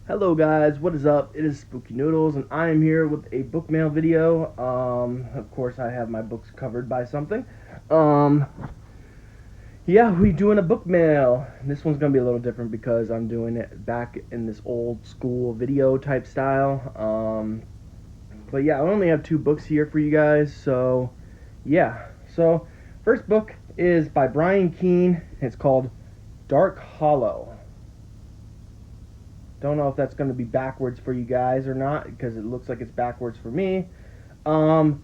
Hello guys, what is up? It is Spooky Noodles and I am here with a book mail video. Of course I have my books covered by something. Um, yeah, we doing a book mail. This one's gonna be a little different because I'm doing it back in this old school video type style. But yeah, I only have two books here for you guys, so yeah. So, first book is by Brian Keene. It's called Dark Hollow. Don't know if that's going to be backwards for you guys or not, because it looks like it's backwards for me. Um,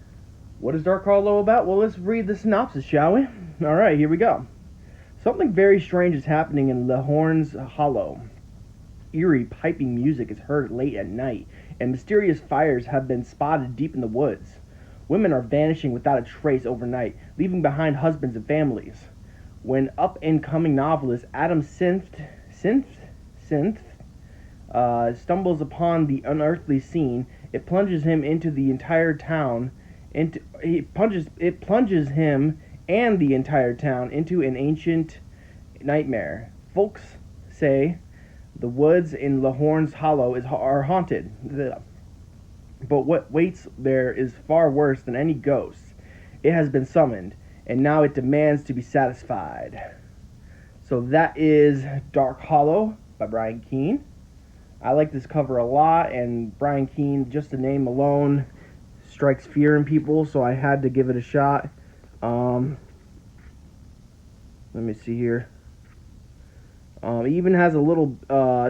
what is Dark Hollow about? Well, let's read the synopsis, shall we? All right, here we go. Something very strange is happening in Lehorn's Hollow. Eerie piping music is heard late at night, and mysterious fires have been spotted deep in the woods. Women are vanishing without a trace overnight, leaving behind husbands and families. When up-and-coming novelist Adam Synth stumbles upon the unearthly scene, it plunges him into the entire town. It plunges him and the entire town into an ancient nightmare. Folks say the woods in Lehorn's Hollow are haunted. But what waits there is far worse than any ghost. It has been summoned, and now it demands to be satisfied. So that is Dark Hollow by Brian Keene. I like this cover a lot, and Brian Keene, just the name alone, strikes fear in people, so I had to give it a shot. Let me see here. It even has a little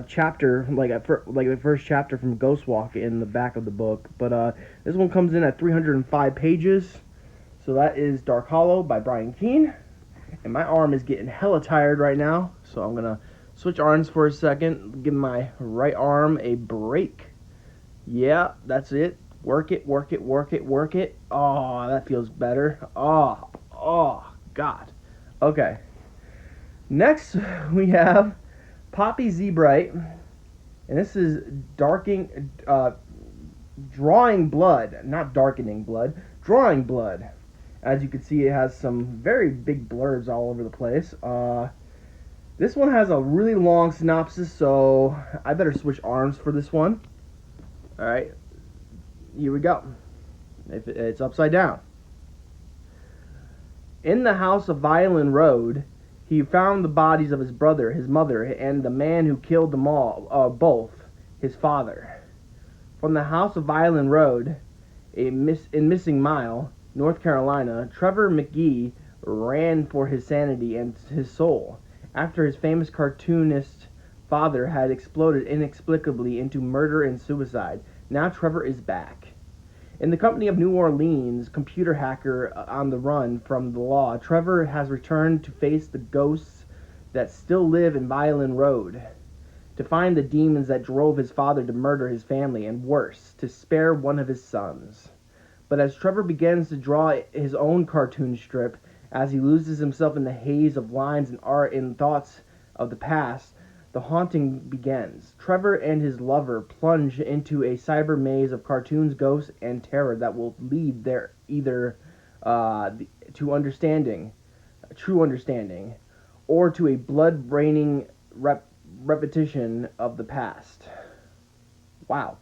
chapter, like the first chapter from Ghostwalk in the back of the book. But this one comes in at 305 pages. So that is Dark Hollow by Brian Keene. And my arm is getting hella tired right now, so I'm going to switch arms for a second, give my right arm a break. Yeah, that's it. Work it, work it, work it, work it. Oh, that feels better. Oh, God. Okay. Next, we have Poppy Z. Bright, and this is drawing blood, not darkening blood, drawing blood. As you can see, it has some very big blurbs all over the place. This one has a really long synopsis, so I better switch arms for this one. Alright, here we go. It's upside down. In the house of Violin Road, he found the bodies of his brother, his mother, and the man who killed them all, both, his father. From the house of Violin Road, in Missing Mile, North Carolina, Trevor McGee ran for his sanity and his soul after his famous cartoonist father had exploded inexplicably into murder and suicide. Now Trevor is back. In the company of New Orleans computer hacker on the run from the law, Trevor has returned to face the ghosts that still live in Violin Road, to find the demons that drove his father to murder his family, and worse, to spare one of his sons. But as Trevor begins to draw his own cartoon strip, as he loses himself in the haze of lines and art and thoughts of the past, the haunting begins. Trevor and his lover plunge into a cyber maze of cartoons, ghosts, and terror that will lead there either to understanding, true understanding, or to a blood-braining repetition of the past. Wow,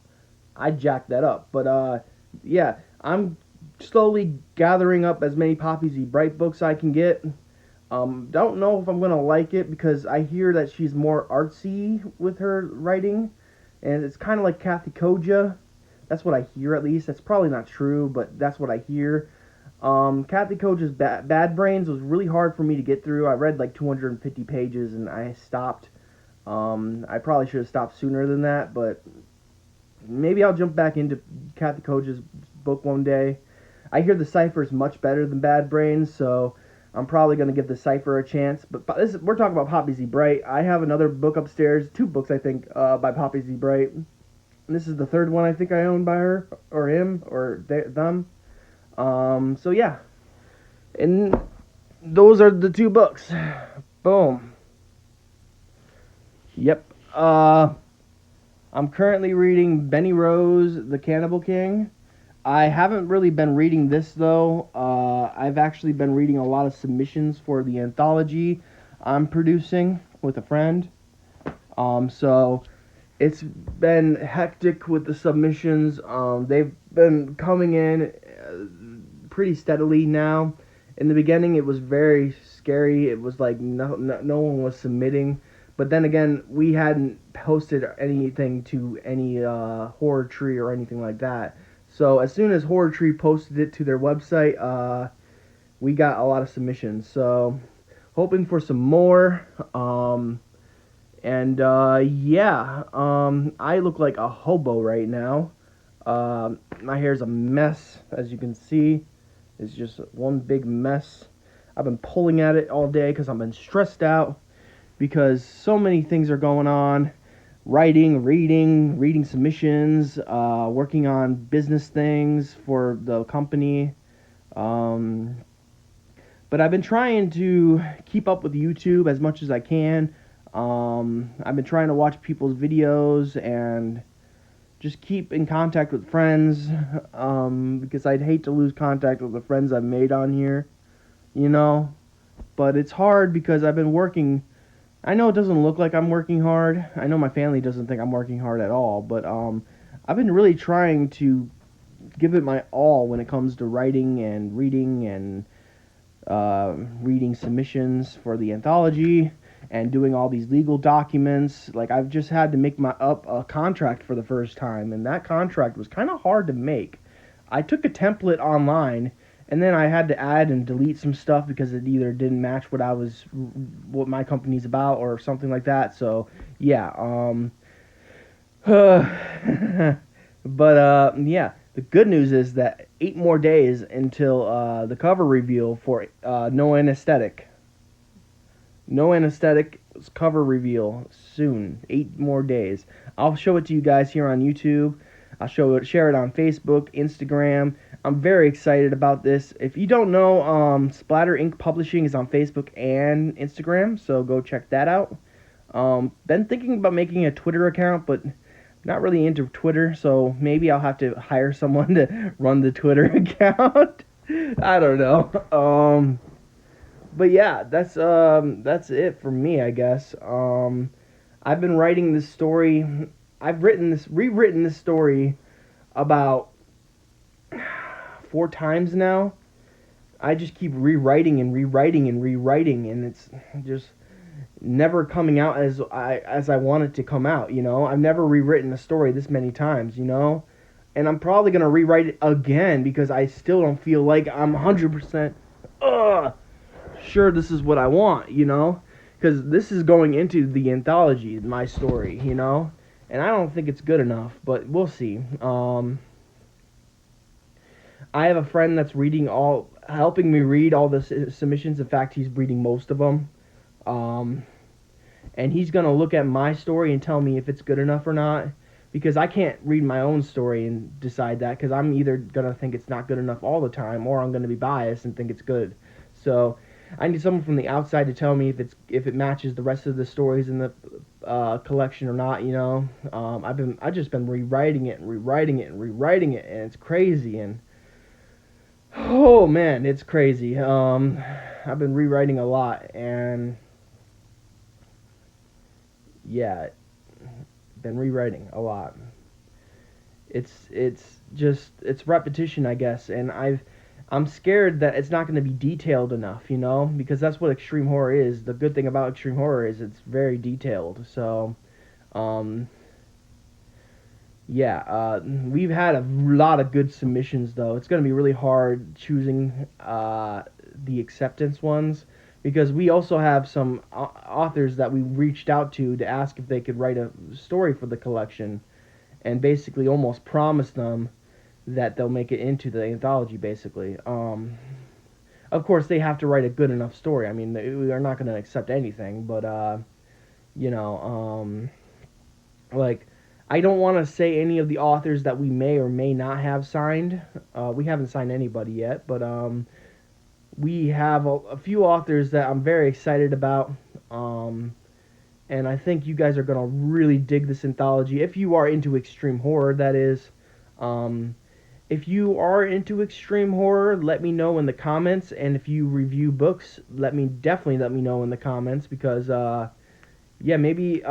I jacked that up. But yeah, I'm slowly gathering up as many Poppy Z. Bright books I can get. Don't know if I'm gonna like it because I hear that she's more artsy with her writing, and it's kind of like Kathy Koja. That's what I hear, at least. That's probably not true, but that's what I hear. Kathy Koja's Bad Brains was really hard for me to get through. I read like 250 pages and I stopped. I probably should have stopped sooner than that, but maybe I'll jump back into Kathy Koja's book one day. I hear the cipher is much better than Bad Brains, so I'm probably going to give the cipher a chance. But we're talking about Poppy Z. Bright. I have another book upstairs, two books I think, by Poppy Z. Bright. And this is the third one I think I own by her, or him, or them. So yeah. And those are the two books. Boom. Yep. I'm currently reading Benny Rose, The Cannibal King. I haven't really been reading this though. I've actually been reading a lot of submissions for the anthology I'm producing with a friend. So It's been hectic with the submissions. They've been coming in pretty steadily now. In the beginning, it was very scary. It was like no one was submitting. But then again, we hadn't posted anything to any Horror Tree or anything like that. So as soon as Horror Tree posted it to their website, we got a lot of submissions. So hoping for some more. I look like a hobo right now. My hair's a mess, as you can see. It's just one big mess. I've been pulling at it all day because I've been stressed out because so many things are going on. Writing, reading submissions, working on business things for the company. But I've been trying to keep up with YouTube as much as I can. I've been trying to watch people's videos and just keep in contact with friends, because I'd hate to lose contact with the friends I've made on here, you know. But it's hard because I've been working. I know it doesn't look like I'm working hard. I know my family doesn't think I'm working hard at all. But I've been really trying to give it my all when it comes to writing and reading and reading submissions for the anthology and doing all these legal documents. Like, I've just had to make up a contract for the first time, and that contract was kind of hard to make. I took a template online, and then I had to add and delete some stuff because it either didn't match what my company's about or something like that. So yeah, yeah. The good news is that 8 more days until the cover reveal for No Anesthetic. No Anesthetic cover reveal soon. 8 more days. I'll show it to you guys here on YouTube. I'll share it on Facebook, Instagram. I'm very excited about this. If you don't know, Splatter Ink Publishing is on Facebook and Instagram, so go check that out. Been thinking about making a Twitter account, but not really into Twitter, so maybe I'll have to hire someone to run the Twitter account. I don't know. But yeah, that's it for me, I guess. I've been writing this story. I've rewritten this story about 4 times now. I just keep rewriting and rewriting and rewriting, and it's just never coming out as I want it to come out, you know. I've never rewritten a story this many times, you know. And I'm probably going to rewrite it again because I still don't feel like I'm 100% sure this is what I want, you know. Because this is going into the anthology, my story, you know. And I don't think it's good enough, but we'll see. I have a friend that's helping me read all the submissions. In fact, he's reading most of them. And he's going to look at my story and tell me if it's good enough or not. Because I can't read my own story and decide that, because I'm either going to think it's not good enough all the time, or I'm going to be biased and think it's good. So I need someone from the outside to tell me if it matches the rest of the stories in the collection or not, you know. I've just been rewriting it, and it's crazy. And oh man, it's crazy. I've been rewriting a lot, and yeah, been rewriting a lot. It's repetition, I guess, and I'm scared that it's not going to be detailed enough, you know, because that's what extreme horror is. The good thing about extreme horror is it's very detailed. So, we've had a lot of good submissions, though. It's going to be really hard choosing the acceptance ones, because we also have some authors that we reached out to ask if they could write a story for the collection, and basically almost promised them that they'll make it into the anthology, basically. Of course, they have to write a good enough story. I mean, we are not going to accept anything, but, like, I don't want to say any of the authors that we may or may not have signed. We haven't signed anybody yet, but we have a few authors that I'm very excited about, and I think you guys are going to really dig this anthology. If you are into extreme horror, that is. If you are into extreme horror, let me know in the comments, and if you review books, definitely let me know in the comments, because maybe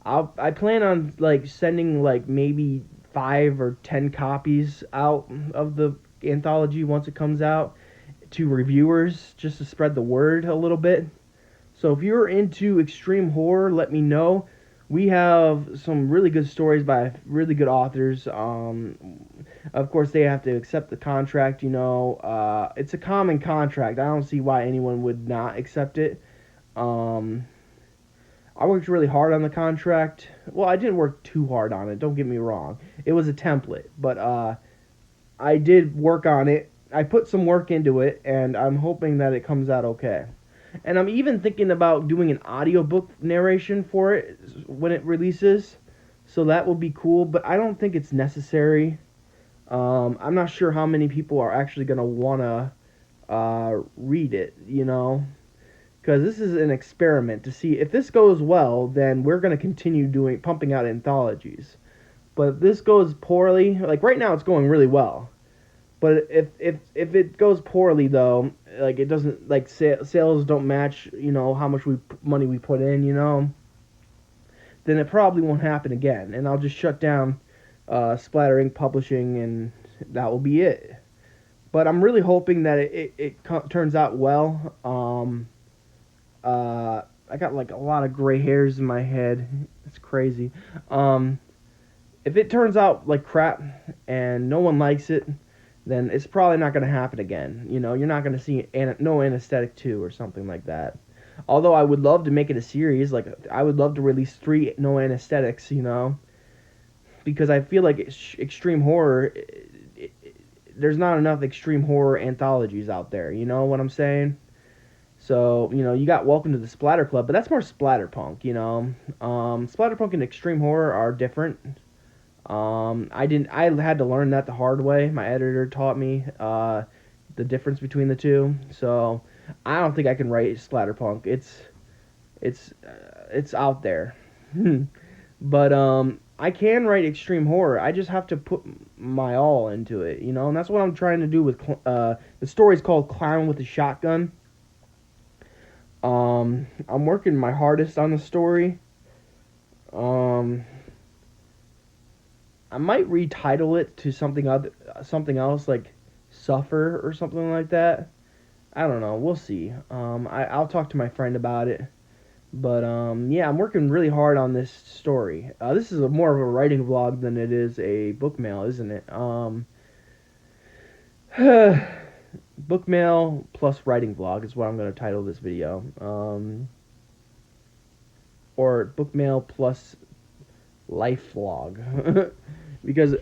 I plan on like sending like maybe 5 or 10 copies out of the anthology once it comes out to reviewers just to spread the word a little bit. So if you're into extreme horror, let me know. We have some really good stories by really good authors. Of course, they have to accept the contract. It's a common contract. I don't see why anyone would not accept it. Um, I worked really hard on the contract. Well, I didn't work too hard on it. Don't get me wrong. It was a template, but I did work on it. I put some work into it, and I'm hoping that it comes out okay. And I'm even thinking about doing an audiobook narration for it when it releases. So that will be cool, but I don't think it's necessary. I'm not sure how many people are actually going to want to read it, because this is an experiment to see if this goes well, then we're going to continue pumping out anthologies. But if this goes poorly, like right now it's going really well. But if it goes poorly though, like it doesn't like sales don't match, how much money we put in, then it probably won't happen again, and I'll just shut down Splatter Inc. Publishing, and that will be it. But I'm really hoping that it turns out well. I got like a lot of gray hairs in my head. It's crazy. If it turns out like crap and no one likes it, then it's probably not going to happen again. You're not going to see No Anesthetic 2 or something like that. Although I would love to make it a series, like I would love to release 3 No Anesthetics, because I feel like extreme horror, there's not enough extreme horror anthologies out there. You know what I'm saying? So, you got Welcome to the Splatter Club, but that's more splatterpunk, Splatterpunk and extreme horror are different. I had to learn that the hard way. My editor taught me the difference between the two. So, I don't think I can write splatterpunk. It's out there. But I can write extreme horror. I just have to put my all into it, and that's what I'm trying to do with the story's called Clown with a Shotgun. I'm working my hardest on the story. I might retitle it to something else like Suffer or something like that. I don't know. We'll see. I'll talk to my friend about it. But yeah, I'm working really hard on this story. This is more of a writing vlog than it is a book mail, isn't it? Book mail plus writing vlog is what I'm going to title this video. Or book mail plus life vlog. Because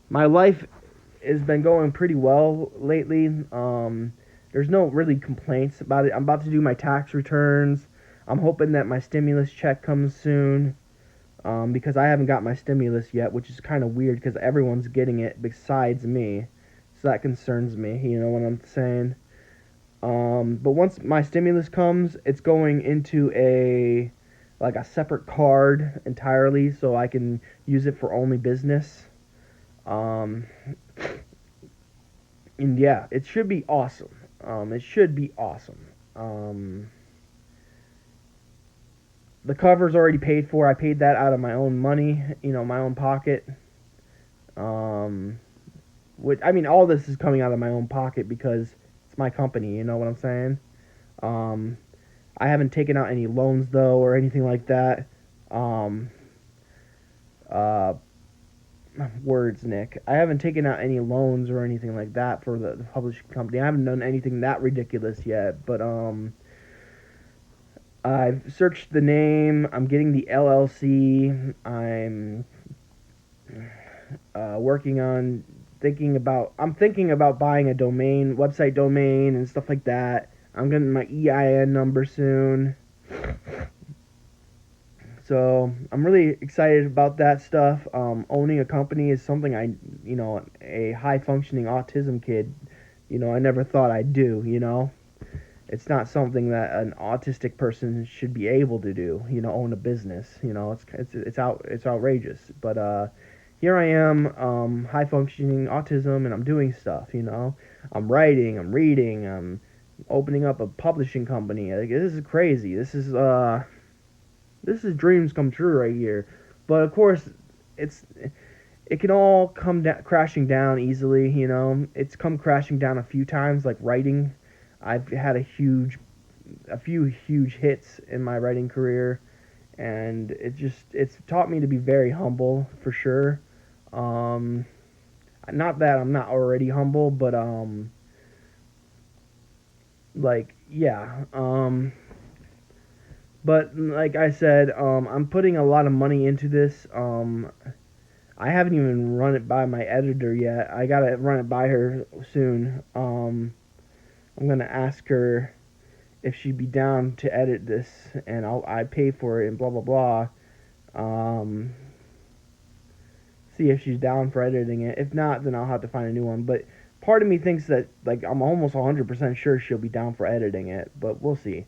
my life has been going pretty well lately. There's no really complaints about it. I'm about to do my tax returns. I'm hoping that my stimulus check comes soon. Because I haven't got my stimulus yet, which is kind of weird because everyone's getting it besides me. So that concerns me, you know what I'm saying? But once my stimulus comes, it's going into a separate card entirely, so I can use it for only business. And yeah, it should be awesome. It should be awesome. The cover's already paid for. I paid that out of my own money, my own pocket. All this is coming out of my own pocket because it's my company, you know what I'm saying? I haven't taken out any loans, though, or anything like that. Words, Nick. I haven't taken out any loans or anything like that for the publishing company. I haven't done anything that ridiculous yet, but, I've searched the name. I'm getting the LLC. I'm I'm thinking about buying a website domain and stuff like that. I'm getting my EIN number soon. So I'm really excited about that stuff. Owning a company is something a high functioning autism kid, I never thought I'd do, It's not something that an autistic person should be able to do, own a business, it's outrageous. But here I am, high functioning autism, and I'm doing stuff, I'm writing, I'm reading, I'm opening up a publishing company. Like, this is crazy. This is This is dreams come true right here. But of course, it's it can all come crashing down easily. You know, it's come crashing down a few times. Like writing, I've had a few huge hits in my writing career, and it's taught me to be very humble for sure. Um, Not that I'm not already humble, but like yeah, but like I said, I'm putting a lot of money into this. I haven't even run it by my editor yet. I gotta run it by her soon. I'm gonna ask her if she'd be down to edit this, and I pay for it and blah blah blah. Um, See if she's down for editing it. If not, then I'll have to find a new one. But part of me thinks that like I'm almost 100% sure she'll be down for editing it, but we'll see.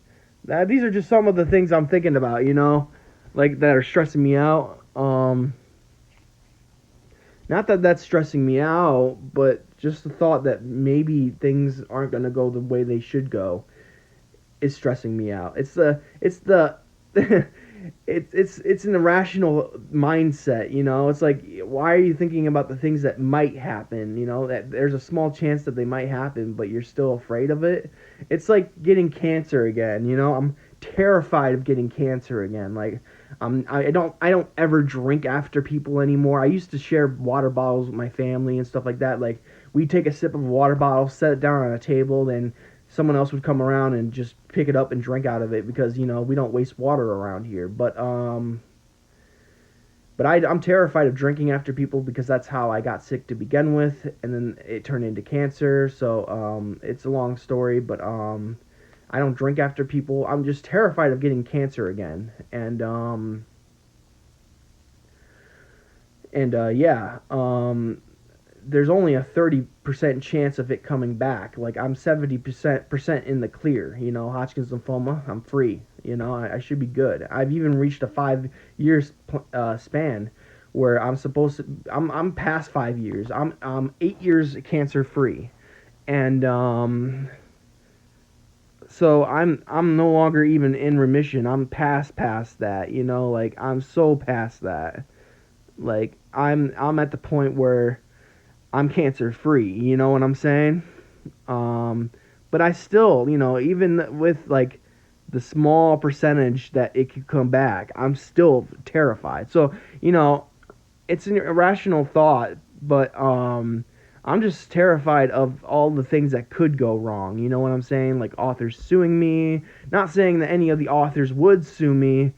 These are just some of the things I'm thinking about, you know, like that are stressing me out. Not that that's stressing me out, but just the thought that maybe things aren't gonna go the way they should go is stressing me out. It's the it's an irrational mindset, you know. It's like why are you thinking about the things that might happen, you know, that there's a small chance that they might happen, but you're still afraid of it. It's like getting cancer again, you know. I'm terrified of getting cancer again. Like I don't ever drink after people anymore. I used to share water bottles with my family and stuff like that. Like we'd take a sip of a water bottle, set it down on a table, then someone else would come around and just pick it up and drink out of it because you know we don't waste water around here. But I'm terrified of drinking after people because that's how I got sick to begin with, and then it turned into cancer. So it's a long story, but I don't drink after people. I'm just terrified of getting cancer again, and yeah, there's only a 30% chance of it coming back. Like I'm 70% in the clear. You know, Hodgkin's lymphoma, I'm free. You know, I should be good. I've even reached a 5 years span where I'm supposed to. I'm past 5 years. I'm 8 years cancer free, and so I'm no longer even in remission. I'm past that. You know, like I'm so past that. Like I'm at the point where I'm cancer free. You know what I'm saying? Um, but I still, you know, even with like the small percentage that it could come back, I'm still terrified. So, you know, it's an irrational thought, but I'm just terrified of all the things that could go wrong. You know what I'm saying? Like authors suing me. Not saying that any of the authors would sue me,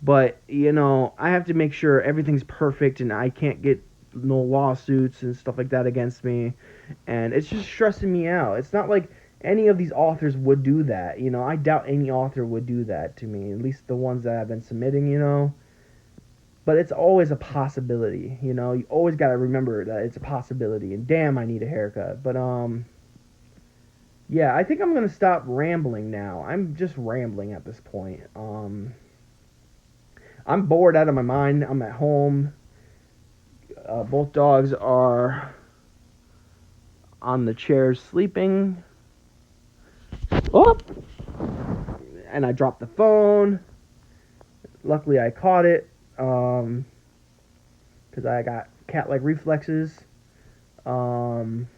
but you know, I have to make sure everything's perfect and I can't get no lawsuits and stuff like that against me. And it's just stressing me out. It's not like any of these authors would do that. You know, I doubt any author would do that to me. At least the ones that I've been submitting, you know. But it's always a possibility, you know. You always got to remember that it's a possibility. And damn, I need a haircut. But yeah, I think I'm going to stop rambling now. I'm just rambling at this point. I'm bored out of my mind. I'm at home. Both dogs are on the chairs sleeping. Oh! And I dropped the phone. Luckily, I caught it because I got cat-like reflexes. Um,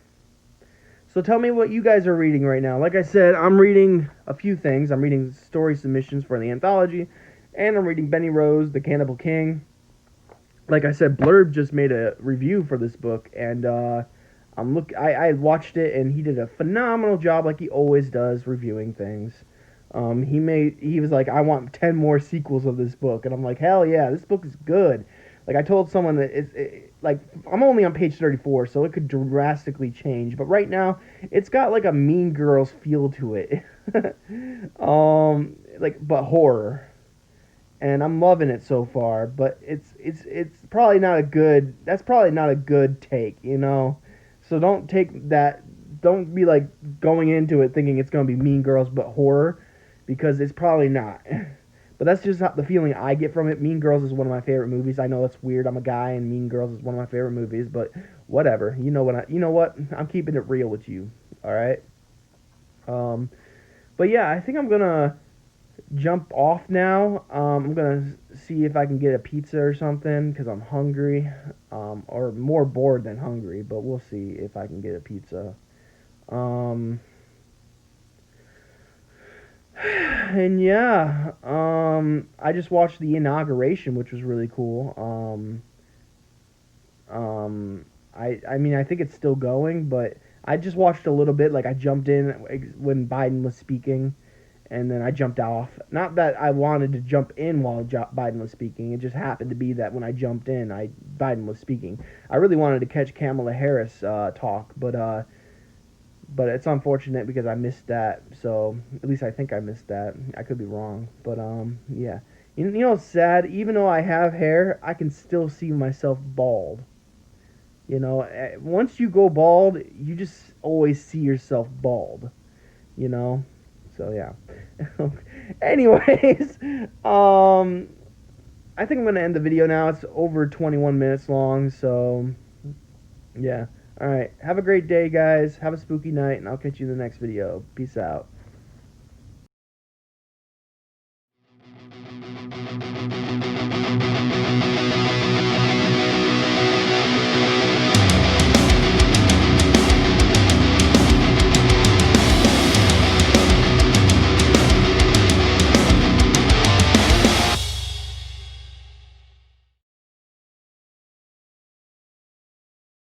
so tell me what you guys are reading right now. Like I said, I'm reading a few things. I'm reading story submissions for the anthology, and I'm reading Benny Rose, The Cannibal King. Like I said, Blurb just made a review for this book, and I watched it, and he did a phenomenal job, like he always does, reviewing things. He was like, I want 10 more sequels of this book, and I'm like, hell yeah, this book is good. Like I told someone that like I'm only on page 34, so it could drastically change, but right now it's got like a Mean Girls feel to it, like but horror, and I'm loving it so far. But it's probably not a good. That's probably not a good take, you know. So don't take that. Don't be like going into it thinking it's gonna be Mean Girls but horror, because it's probably not. But that's just not the feeling I get from it. Mean Girls is one of my favorite movies. I know that's weird. I'm a guy, and Mean Girls is one of my favorite movies. But whatever. You know what? I'm keeping it real with you. All right. Um, but yeah, I think I'm gonna jump off now. I'm gonna see if I can get a pizza or something because I'm hungry, or more bored than hungry. But we'll see if I can get a pizza. Um, and yeah, I just watched the inauguration, which was really cool. I mean, I think it's still going, but I just watched a little bit. Like, I jumped in when Biden was speaking, and then I jumped off. Not that I wanted to jump in while Biden was speaking. It just happened to be that when I jumped in, Biden was speaking. I really wanted to catch Kamala Harris talk, but it's unfortunate because I missed that. So at least I think I missed that. I could be wrong, but yeah. You know what's sad? Even though I have hair, I can still see myself bald. You know, once you go bald, you just always see yourself bald. You know, so yeah. Anyways, I think I'm gonna end the video now. It's over 21 minutes long, so yeah. All right. Have a great day, guys. Have a spooky night, and I'll catch you in the next video. Peace out.